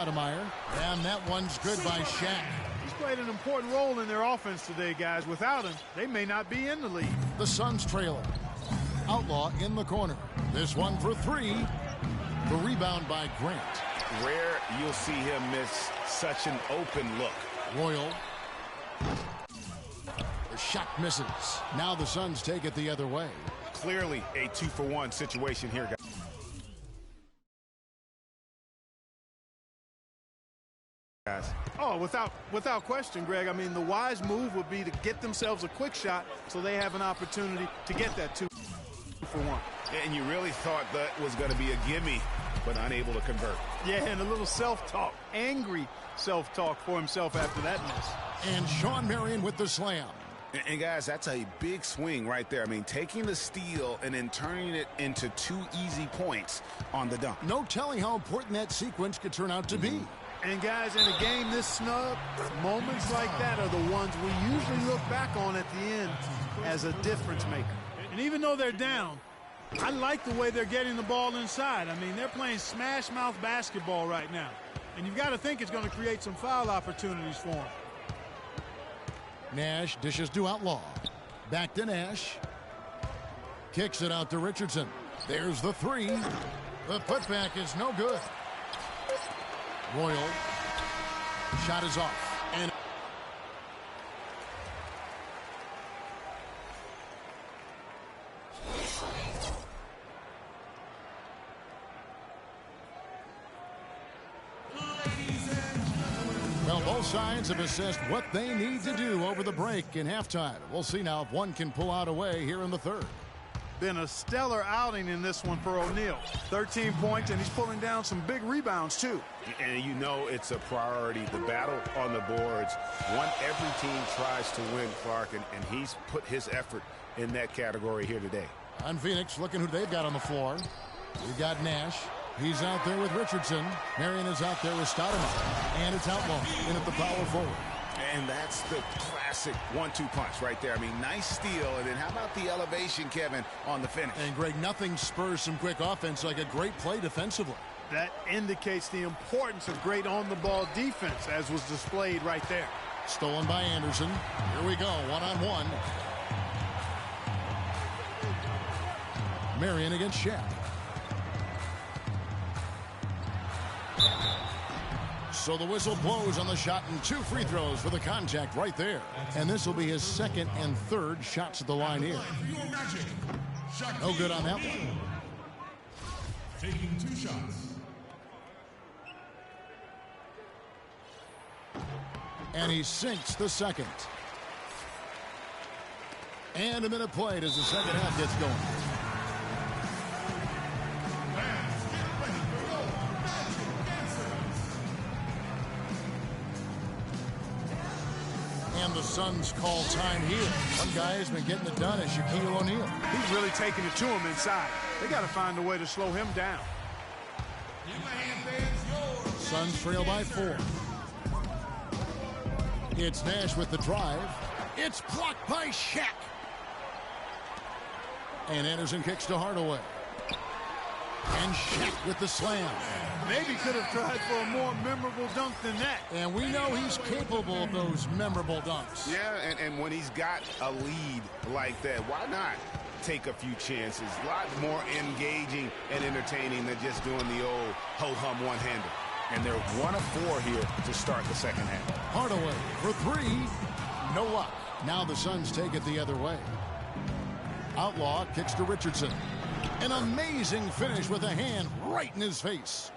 Stoudemire, and that one's good by Shaq. He's played an important role in their offense today, guys. Without him, they may not be in the lead. The Suns trailing. Outlaw in the corner. This one for three. The rebound by Grant. Rare you'll see him miss such an open look. Royal. The shot misses. Now the Suns take it the other way. Clearly a 2-for-1 situation here, guys. Oh, without question, Greg. I mean, the wise move would be to get themselves a quick shot so they have an opportunity to get that 2-for-1. And you really thought that was going to be a gimme, but unable to convert. Yeah, and a little self-talk, angry self-talk for himself after that miss. And Shawn Marion with the slam. And guys, that's a big swing right there. I mean, taking the steal and then turning it into 2 easy points on the dunk. No telling how important that sequence could turn out to be. And guys, in a game this snug, moments like that are the ones we usually look back on at the end as a difference maker. And even though they're down, I like the way they're getting the ball inside. I mean, they're playing smash-mouth basketball right now. And you've got to think it's going to create some foul opportunities for them. Nash dishes to Outlaw. Back to Nash. Kicks it out to Richardson. There's the three. The putback is no good. Royal. Shot is off. And well, both sides have assessed what they need to do over the break in halftime. We'll see now if one can pull out a way here in the third. Been a stellar outing in this one for O'Neal. 13 points, and he's pulling down some big rebounds, too. And you know it's a priority. The battle on the boards. Every team tries to win, Clark, and he's put his effort in that category here today. On Phoenix, looking who they've got on the floor. We've got Nash. He's out there with Richardson. Marion is out there with Stoudemire. And it's Outlaw in at the power forward. And that's the classic 1-2 punch right there. I mean, nice steal. And then how about the elevation, Kevin, on the finish? And, Greg, nothing spurs some quick offense like a great play defensively. That indicates the importance of great on-the-ball defense, as was displayed right there. Stolen by Anderson. Here we go, one-on-one. Marion against Shaq. So the whistle blows on the shot and 2 free throws for the contact right there. And this will be his second and third shots at the line here. No good on that one. Taking 2 shots. And he sinks the second. And a minute played as the second half gets going. And the Suns call time here. One guy has been getting it done is Shaquille O'Neal. He's really taking it to him inside. They got to find a way to slow him down. Suns trail by 4. It's Nash with the drive. It's blocked by Shaq. And Anderson kicks to Hardaway. And Shaq with the slam. Maybe could have tried for a more memorable dunk than that. And we know he's capable of those memorable dunks. Yeah, and when he's got a lead like that, why not take a few chances? A lot more engaging and entertaining than just doing the old ho-hum one-hander. And they're 1 of 4 here to start the second half. Hardaway for 3. No luck. Now the Suns take it the other way. Outlaw kicks to Richardson. An amazing finish with a hand right in his face.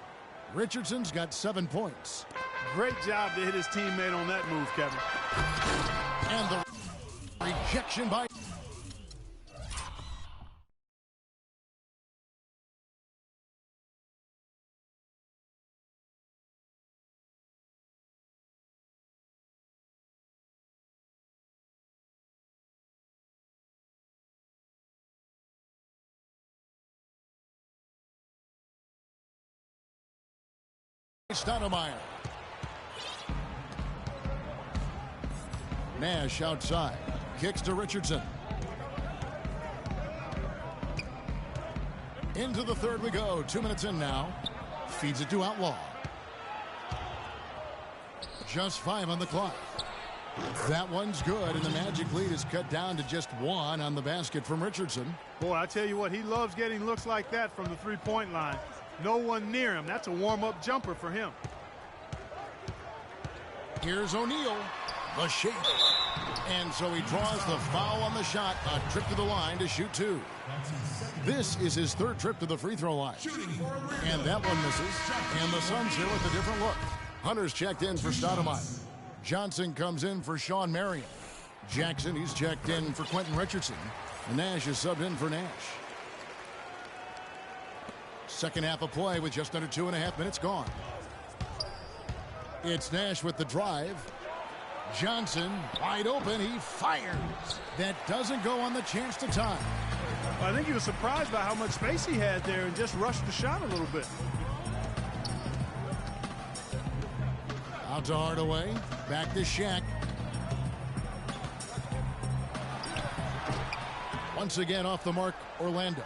Richardson's got 7 points. Great job to hit his teammate on that move, Kevin. And the rejection by... Stoudemire. Nash outside. Kicks to Richardson. Into the third we go. 2 minutes in now. Feeds it to Outlaw. Just 5 on the clock. That one's good, and the Magic lead is cut down to just 1 on the basket from Richardson. Boy, I tell you what, he loves getting looks like that from the three-point line. No one near him. That's a warm-up jumper for him. Here's O'Neal, the shake. And so he draws the foul on the shot, a trip to the line to shoot 2. This is his 3rd trip to the free throw line. And that one misses. And the Suns here with a different look. Hunter's checked in for Stoudemire. Johnson comes in for Sean Marion. Jackson, he's checked in for Quentin Richardson. And Nash is subbed in for Nash. Second half of play with just under 2.5 minutes gone. It's Nash with the drive. Johnson wide open. He fires. That doesn't go on the chance to tie. I think he was surprised by how much space he had there and just rushed the shot a little bit. Out to Hardaway. Back to Shaq. Once again off the mark, Orlando.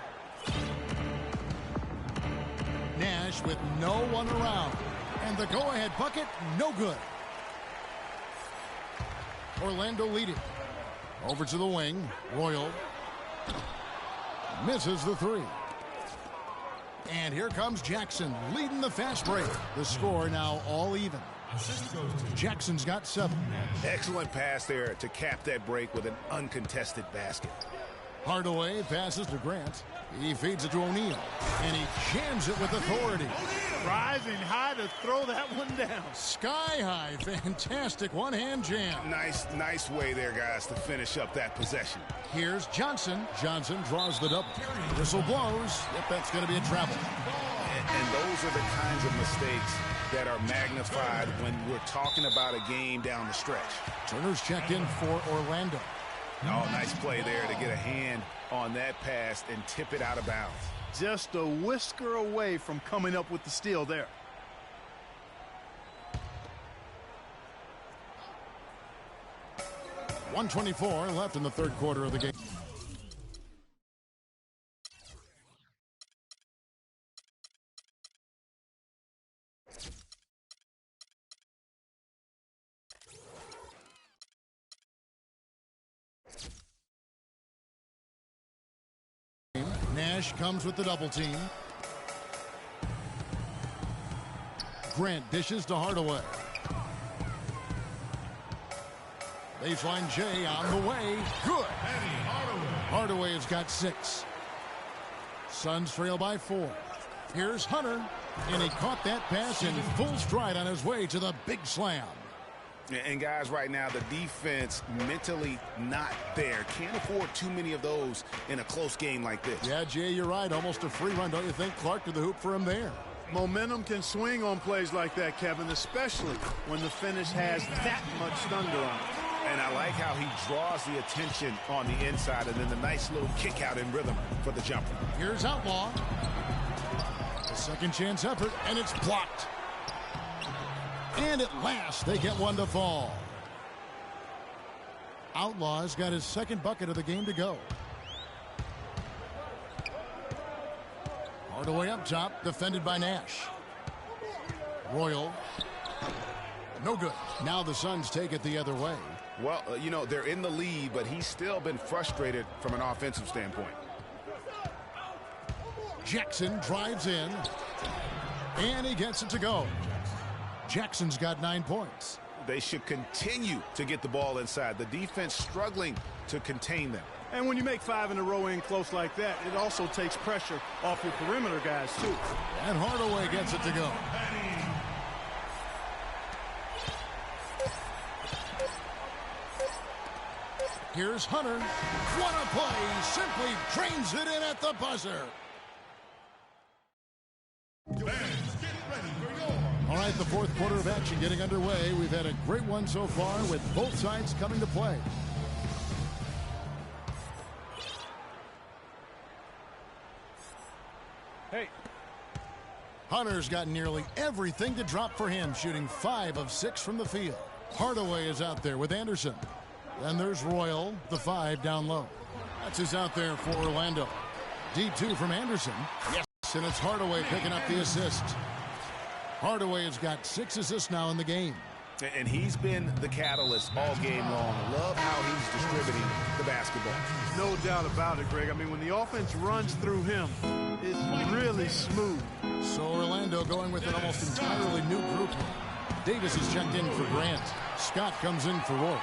Nash with no one around. And the go-ahead bucket, no good. Orlando leading. Over to the wing. Royal. Misses the 3. And here comes Jackson leading the fast break. The score now all even. Jackson's got 7. Excellent pass there to cap that break with an uncontested basket. Hardaway passes to Grant. He feeds it to O'Neal. And he jams it with authority. Rising high to throw that one down. Sky high. Fantastic one-hand jam. Nice way there, guys, to finish up that possession. Here's Johnson. Johnson draws the double. Whistle blows. Yep, that's going to be a travel. And those are the kinds of mistakes that are magnified when we're talking about a game down the stretch. Turner's checked in for Orlando. Oh, nice play there to get a hand on that pass and tip it out of bounds. Just a whisker away from coming up with the steal there. .124 left in the 3rd quarter of the game. Nash comes with the double team. Grant dishes to Hardaway. Baseline J on the way. Good. Hardaway has got 6. Suns trail by 4. Here's Hunter. And he caught that pass in full stride on his way to the big slam. And guys, right now the defense mentally not there. Can't afford too many of those in a close game like this. Yeah, Jay, you're right. Almost a free run, don't you think? Clark to the hoop for him there. Momentum can swing on plays like that, Kevin, especially when the finish has that much thunder on it. And I like how he draws the attention on the inside and then the nice little kick out in rhythm for the jumper. Here's Outlaw. A second chance effort, and it's blocked. And at last, they get one to fall. Outlaw's got his 2nd bucket of the game to go. Hardaway up top, defended by Nash. Royal. No good. Now the Suns take it the other way. Well, you know, they're in the lead, but he's still been frustrated from an offensive standpoint. Jackson drives in. And he gets it to go. Jackson's got 9 points. They should continue to get the ball inside. The defense struggling to contain them. And when you make 5 in a row in close like that, it also takes pressure off your perimeter guys, too. And Hardaway gets it to go. Here's Hunter. What a play. Simply drains it in at the buzzer. All right, the 4th quarter of action getting underway. We've had a great one so far with both sides coming to play. Hey. Hunter's got nearly everything to drop for him, shooting 5 of 6 from the field. Hardaway is out there with Anderson. Then there's Royal, the 5 down low. That's who's out there for Orlando. D2 from Anderson. Yes, and it's Hardaway picking up the assist. Hardaway has got 6 assists now in the game. And he's been the catalyst all game long. Love how he's distributing the basketball. No doubt about it, Greg. I mean, when the offense runs through him, it's really smooth. So Orlando going with an almost entirely new group. Davis is checked in for Grant. Scott comes in for Rourke.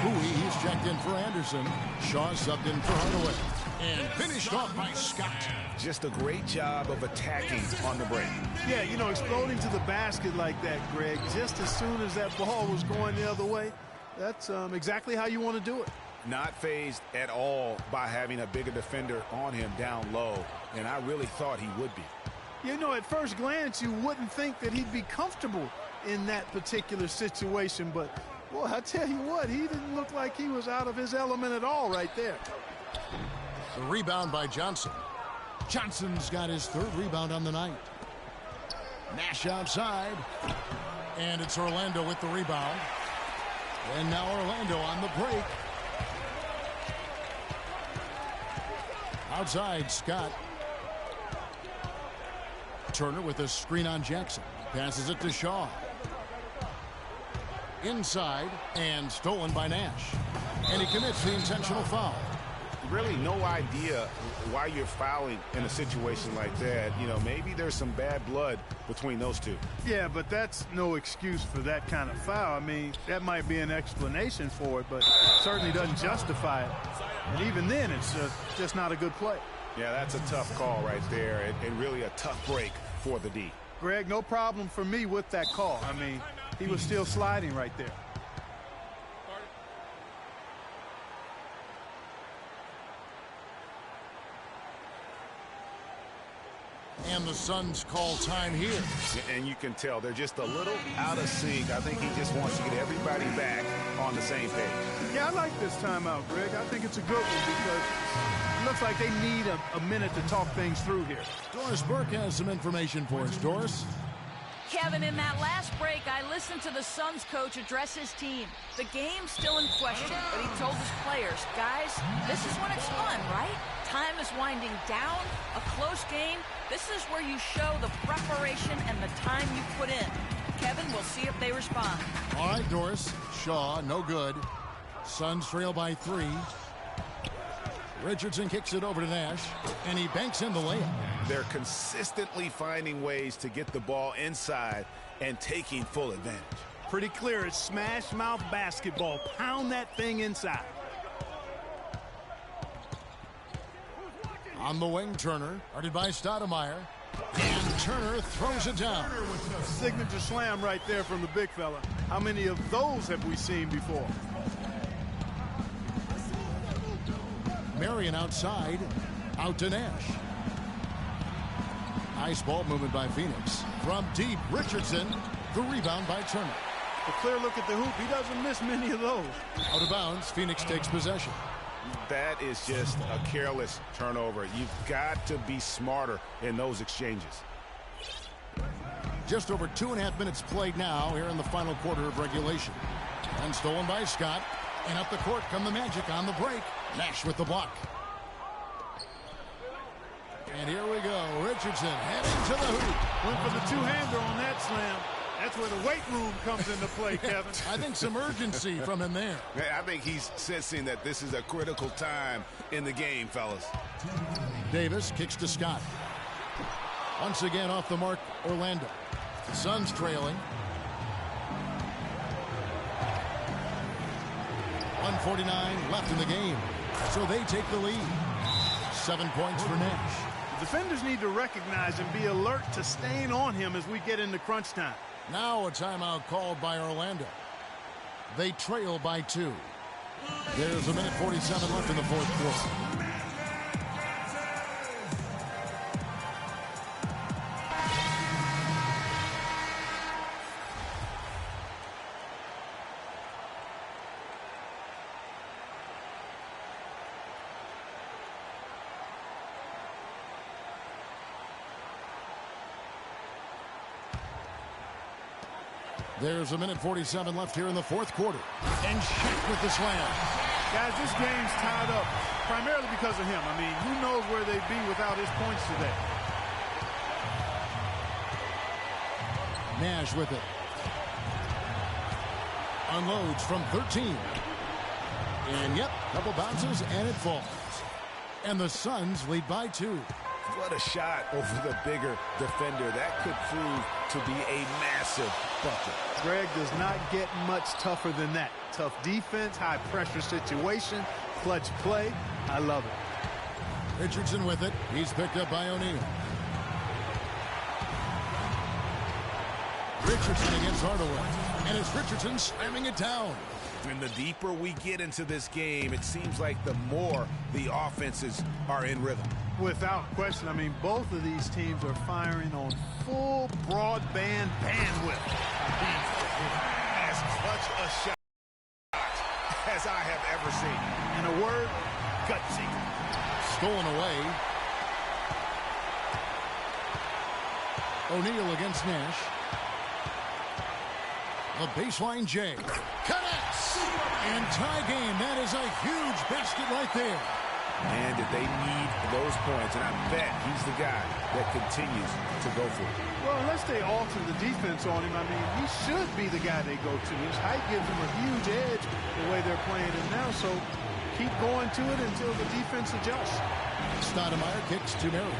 Bowie, he's checked in for Anderson. Shaw subbed in for Hardaway. And finished off by Scott. Just a great job of attacking on the break. Yeah, you know, exploding to the basket like that, Greg, just as soon as that ball was going the other way, that's exactly how you want to do it. Not fazed at all by having a bigger defender on him down low, and I really thought he would be. You know, at first glance, you wouldn't think that he'd be comfortable in that particular situation, but, boy, I tell you what, he didn't look like he was out of his element at all right there. The rebound by Johnson. Johnson's got his third rebound on the night. Nash outside. And it's Orlando with the rebound. And now Orlando on the break. Outside, Scott. Turner with a screen on Jackson. Passes it to Shaw. Inside, and stolen by Nash. And he commits the intentional foul. Really no idea why you're fouling in a situation like that. You know, maybe there's some bad blood between those two. Yeah, but that's no excuse for that kind of foul. I mean, that might be an explanation for it, but certainly doesn't justify it. And even then, it's just not a good play. Yeah, that's a tough call right there, and really a tough break for the D. Greg, no problem for me with that call. I mean, he was still sliding right there. And the Suns call time here. And you can tell they're just a little out of sync. I think he just wants to get everybody back on the same page. Yeah, I like this timeout, Greg. I think it's a good one because it looks like they need a minute to talk things through here. Doris Burke has some information for us. Doris? Kevin, in that last break, I listened to the Suns coach address his team. The game's still in question, but he told his players, guys, this is when it's fun, right? Time is winding down, a close game. This is where you show the preparation and the time you put in. Kevin, we'll see if they respond. All right, Doris. Shaw, no good. Suns trail by 3. Richardson kicks it over to Nash, and he banks in the layup. They're consistently finding ways to get the ball inside and taking full advantage. Pretty clear, it's smash mouth basketball. Pound that thing inside. On the wing, Turner, guarded by Stoudemire. And Turner throws it down. Signature slam right there from the big fella. How many of those have we seen before? Marion outside, out to Nash. Nice ball movement by Phoenix. From deep, Richardson, the rebound by Turner. A clear look at the hoop. He doesn't miss many of those. Out of bounds, Phoenix takes possession. That is just a careless turnover. You've got to be smarter in those exchanges. Just over 2.5 minutes played now here in the final quarter of regulation. And stolen by Scott. And up the court come the Magic on the break. Nash with the block. And here we go. Richardson heading to the hoop. Went for the two-hander on that slam. That's where the weight room comes into play, Kevin. I think some urgency from him there. I think he's sensing that this is a critical time in the game, fellas. Davis kicks to Scott. Once again off the mark, Orlando. The Suns trailing. 1:49 left in the game. So they take the lead. 7 points for Nash. The defenders need to recognize and be alert to staying on him as we get into crunch time. Now a timeout called by Orlando. They trail by 2. There's 1:47 left in the fourth quarter. There's 1:47 left here in the fourth quarter. And Shaq with the slam. Guys, this game's tied up primarily because of him. I mean, who knows where they'd be without his points today. Nash with it. Unloads from 13. And, yep, couple bounces, and it falls. And the Suns lead by 2. What a shot over the bigger defender. That could prove to be a massive bucket. Greg does not get much tougher than that. Tough defense, high pressure situation, clutch play. I love it. Richardson with it. He's picked up by O'Neal. Richardson against Hardaway. And it's Richardson slamming it down. And the deeper we get into this game, it seems like the more the offenses are in rhythm. Without question. I mean, both of these teams are firing on full broadband bandwidth. As clutch a shot as I have ever seen. In a word, gutsy. Stolen away. O'Neal against Nash. The baseline J. Connects! And tie game. That is a huge basket right there. And did they need those points? And I bet he's the guy that continues to go for it. Well, unless they alter the defense on him, I mean, he should be the guy they go to. His height gives him a huge edge the way they're playing it now. So keep going to it until the defense adjusts. Stoudemire kicks to Murray.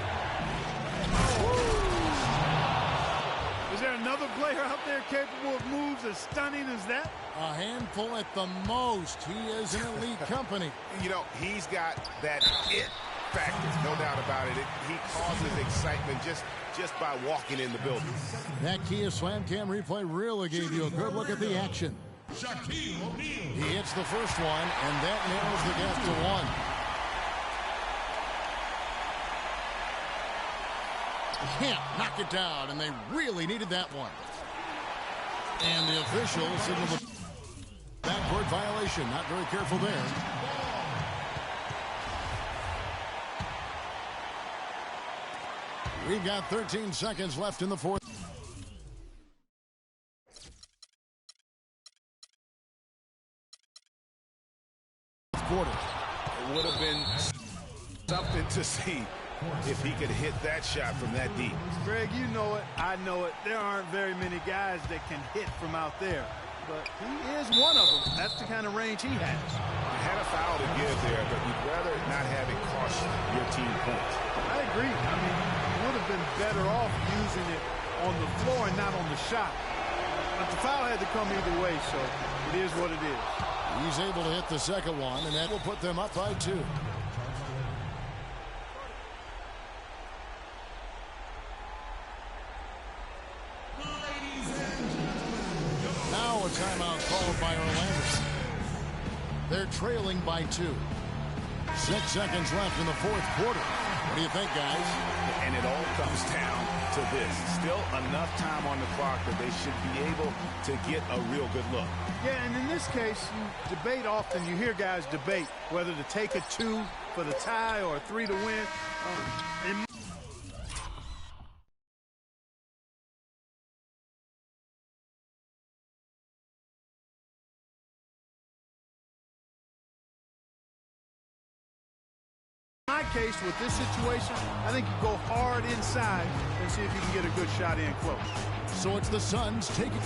Is there another player out there capable of moves as stunning as that? A handful at the most. He is an elite company. You know, he's got that it factor, no doubt about it. He causes excitement just by walking in the building. That Kia Slam Cam replay really gave you a good look at the action. Shaquille O'Neal. He hits the first one, and that narrows the gap to 1. Can't knock it down, and they really needed that one. And the officials signal the backcourt violation. Not very careful there. We've got 13 seconds left in the fourth quarter. It would have been something to see if he could hit that shot from that deep. Greg, you know it. I know it. There aren't very many guys that can hit from out there. But he is one of them. That's the kind of range he has. You had a foul to give there, but you'd rather not have it cost your team points. I agree. I mean, you would have been better off using it on the floor and not on the shot. But the foul had to come either way, so it is what it is. He's able to hit the second one, and that will put them up by 2. Now a timeout called by Orlando. They're trailing by 2. 6 seconds left in the fourth quarter. What do you think, guys? And it all comes down to this. Still enough time on the clock that they should be able to get a real good look. Yeah, and in this case, you debate often. You hear guys debate whether to take a 2 for the tie or a 3 to win. In my case, with this situation, I think you go hard inside and see if you can get a good shot in close. So it's the Suns taking